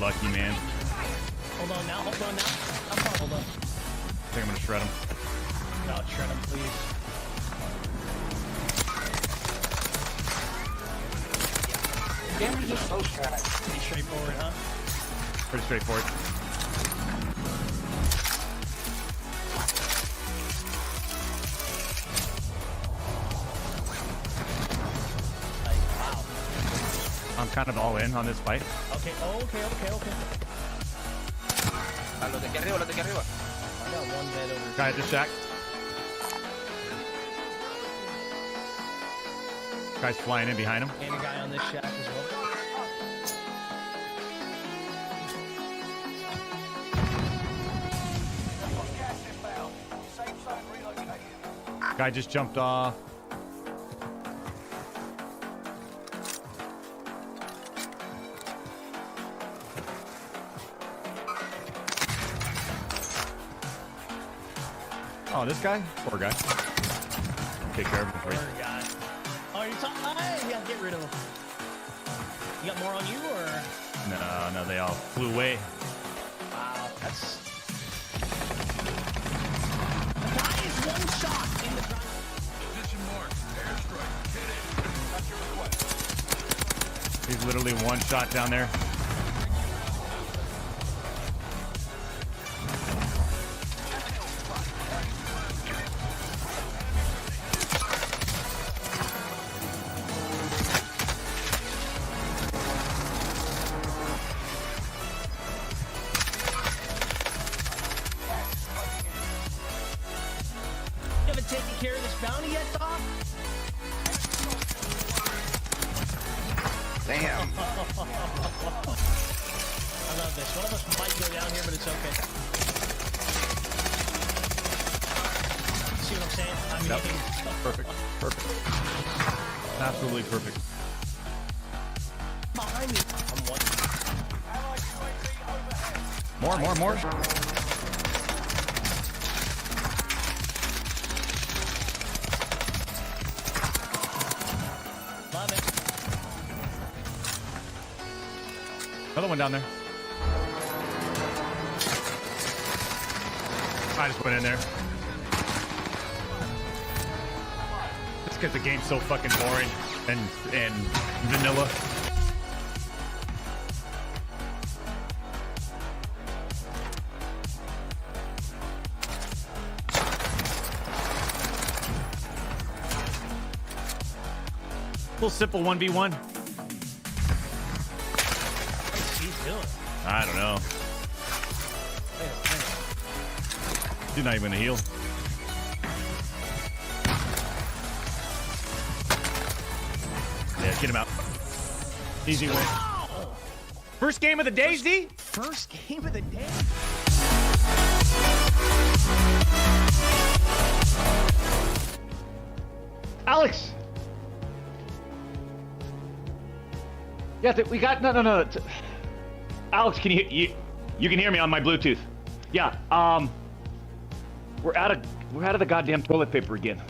lucky, man. Hold on now. Hold on now. Hold on. I think I'm gonna shred him. No, shred him, please. Damage is so strong. Pretty straightforward, huh? Pretty straightforward. Like, wow. I'm kind of all in on this fight. Okay. Okay. A los de aquí arriba, los de aquí arriba. I got one bed over Guy at the shack. Guy's flying in behind him. and a guy on this shack as well. Guy just jumped off. Oh, this guy? Poor guy. Take care of him for you. Third guy. Oh, you're talking? Yeah, get rid of him. You got more on you, or? No, they all flew away. Wow, that's. The guy is one shot in the front. Position marked. Airstrike. Hit it. Got your request. He's literally one shot down there. You haven't taken care of this bounty yet, Doc? Damn. I love this. One of us might go down here, but it's okay. See what I'm saying? I mean, Yep. Perfect. Perfect. Absolutely perfect. behind me. I'm one. More. Love it. Another one down there. I just went in there. Just because the game's so fucking boring and vanilla. Little simple 1v1. What's he doing? I don't know. He's not even gonna heal. Yeah, get him out. Easy win. First game of the day, Z? First game of the day. Alex! Yeah, we got no. Alex, can you can hear me on my Bluetooth? Yeah. We're out of the goddamn toilet paper again.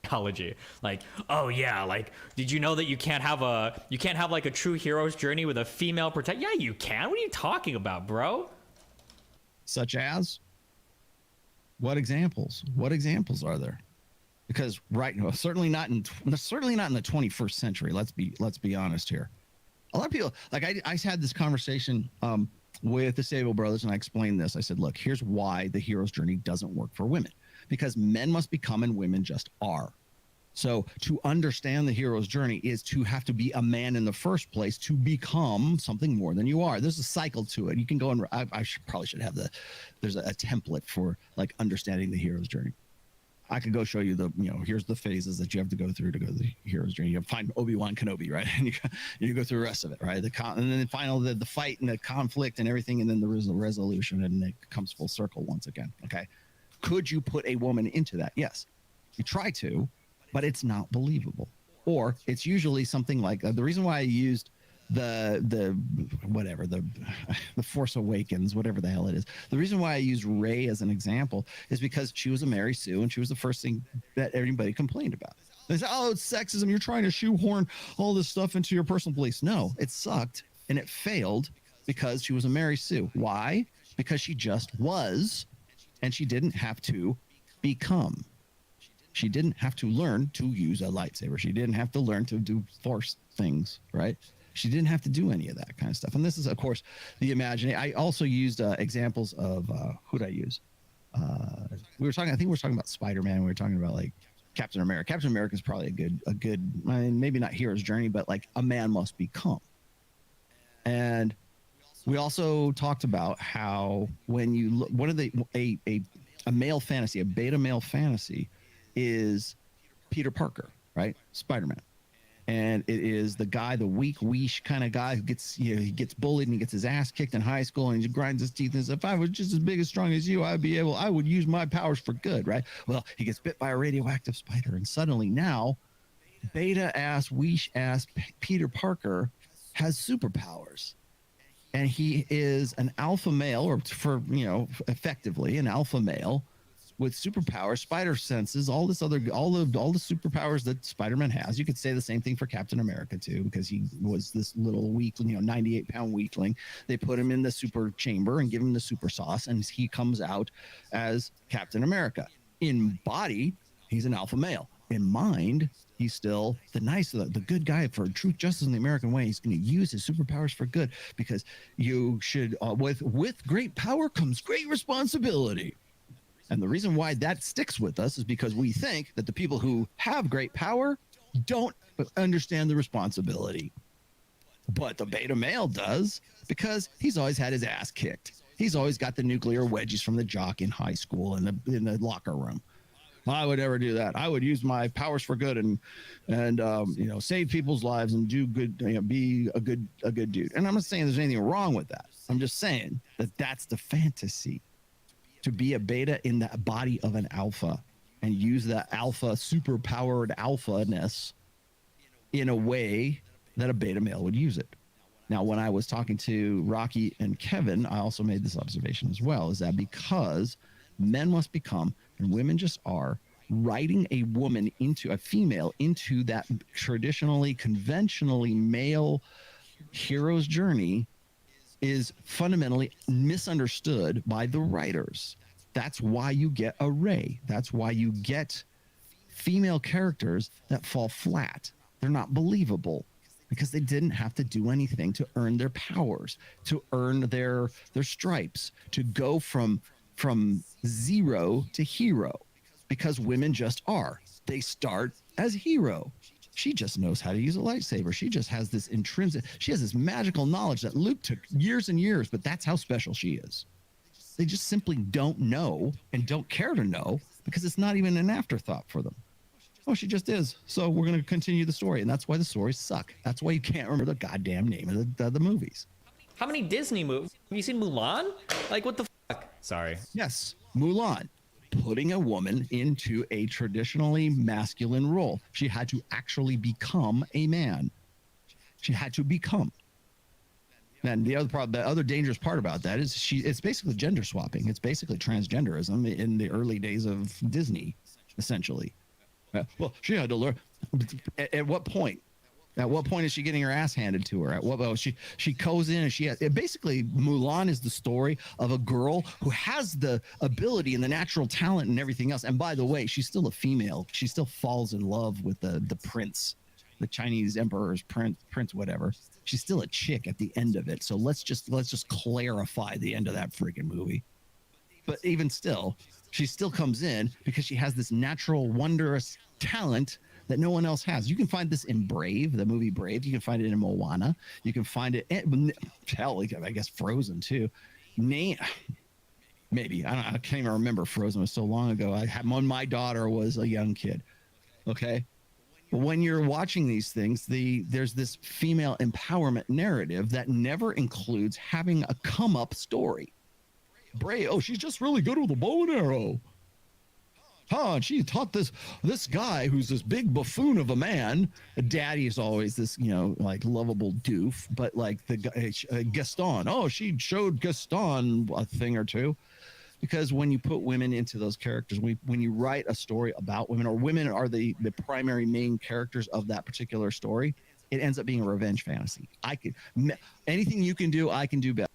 psychology. Like, oh yeah, like, did you know that you can't have like a true hero's journey with a female protect? Yeah, you can. What are you talking about, bro? Such as? What examples? What examples are there? Because certainly not in the 21st century. Let's be honest here. A lot of people, like I had this conversation with the Sable brothers, and I explained this. I said, look, here's why the hero's journey doesn't work for women, because men must become and women just are. So to understand the hero's journey is to have to be a man in the first place to become something more than you are. There's a cycle to it. You can go and probably should have there's a template for like understanding the hero's journey. I could go show you here's the phases that you have to go through to go to the hero's journey. You find Obi-Wan Kenobi, right? And you go through the rest of it, right? And then finally the fight and the conflict and everything, and then there is a resolution, and it comes full circle once again. Okay. Could you put a woman into that? Yes. You try to, but it's not believable. Or it's usually something like the reason why I used the Force Awakens, whatever the hell it is. The reason why I used Rey as an example is because she was a Mary Sue, and she was the first thing that everybody complained about. They said, "Oh, it's sexism. You're trying to shoehorn all this stuff into your personal beliefs." No, it sucked and it failed because she was a Mary Sue. Why? Because she just was, and she didn't have to become. She didn't have to learn to use a lightsaber. She didn't have to learn to do Force things, right? She didn't have to do any of that kind of stuff. And this is, of course, the imagination. I also used examples of who'd I use? I think we were talking about Spider-Man. We were talking about like Captain America. Captain America is probably a good, I mean, maybe not hero's journey, but like a man must become. And we also talked about how when you look, a male fantasy, a beta male fantasy, is Peter Parker, right? Spider-Man. And it is the guy, the weak, weesh kind of guy who gets, he gets bullied and he gets his ass kicked in high school, and he grinds his teeth and says, if I was just as big as strong as you, I would use my powers for good, right? Well, he gets bit by a radioactive spider, and suddenly now beta ass, weesh ass Peter Parker has superpowers. And he is an alpha male, or effectively an alpha male with superpowers, spider senses, all the superpowers that Spider-Man has. You could say the same thing for Captain America too, because he was this little weak, 98-pound weakling. They put him in the super chamber and give him the super sauce, and he comes out as Captain America. In body, he's an alpha male. In mind, he's still the good guy for truth, justice, and the American way. He's going to use his superpowers for good, because you should, with great power comes great responsibility. And the reason why that sticks with us is because we think that the people who have great power don't understand the responsibility. But the beta male does, because he's always had his ass kicked. He's always got the nuclear wedgies from the jock in high school in the locker room. I would never do that. I would use my powers for good and save people's lives and do good, be a good dude. And I'm not saying there's anything wrong with that. I'm just saying that that's the fantasy. To be a beta in the body of an alpha and use the alpha, superpowered alpha-ness in a way that a beta male would use it. Now, when I was talking to Rocky and Kevin, I also made this observation as well, is that because men must become and women just are, writing a woman into a female into that traditionally, conventionally male hero's journey is fundamentally misunderstood by the writers. That's why you get a Rey. That's why you get female characters that fall flat. They're not believable because they didn't have to do anything to earn their powers, to earn their stripes, to go from zero to hero, because women just are. They start as hero. She just knows how to use a lightsaber. She just has this she has this magical knowledge that Luke took years and years, but that's how special she is. They just simply don't know and don't care to know because it's not even an afterthought for them. Oh, she just is. So we're going to continue the story. And that's why the stories suck. That's why you can't remember the goddamn name of the movies. How many Disney movies? Have you seen Mulan? Like, what the fuck? Sorry. Yes, Mulan. Putting a woman into a traditionally masculine role. She had to actually become a man. She had to become. And the other dangerous part about that is it's basically gender swapping. It's basically transgenderism in the early days of Disney, essentially. Well, she had to learn. At what point? At what point is she getting her ass handed to her? At what? Well, she goes in and she has. Basically, Mulan is the story of a girl who has the ability and the natural talent and everything else. And by the way, she's still a female. She still falls in love with the prince, the Chinese emperor's prince, whatever. She's still a chick at the end of it. So let's just clarify the end of that freaking movie. But even still, she still comes in because she has this natural, wondrous talent that no one else has. You can find this in Brave, the movie Brave. You can find it in Moana. You can find it in, hell, I guess Frozen too. Maybe I can't even remember. Frozen was so long ago. When my daughter was a young kid. Okay, but when you're watching these things, there's this female empowerment narrative that never includes having a come up story. Brave, oh, she's just really good with a bow and arrow. And she taught this guy who's this big buffoon of a man. Daddy is always this, like lovable doof, but like the guy, Gaston. Oh, she showed Gaston a thing or two. Because when you put women into those characters, when you write a story about women, or women are the primary main characters of that particular story, it ends up being a revenge fantasy. Anything you can do, I can do better.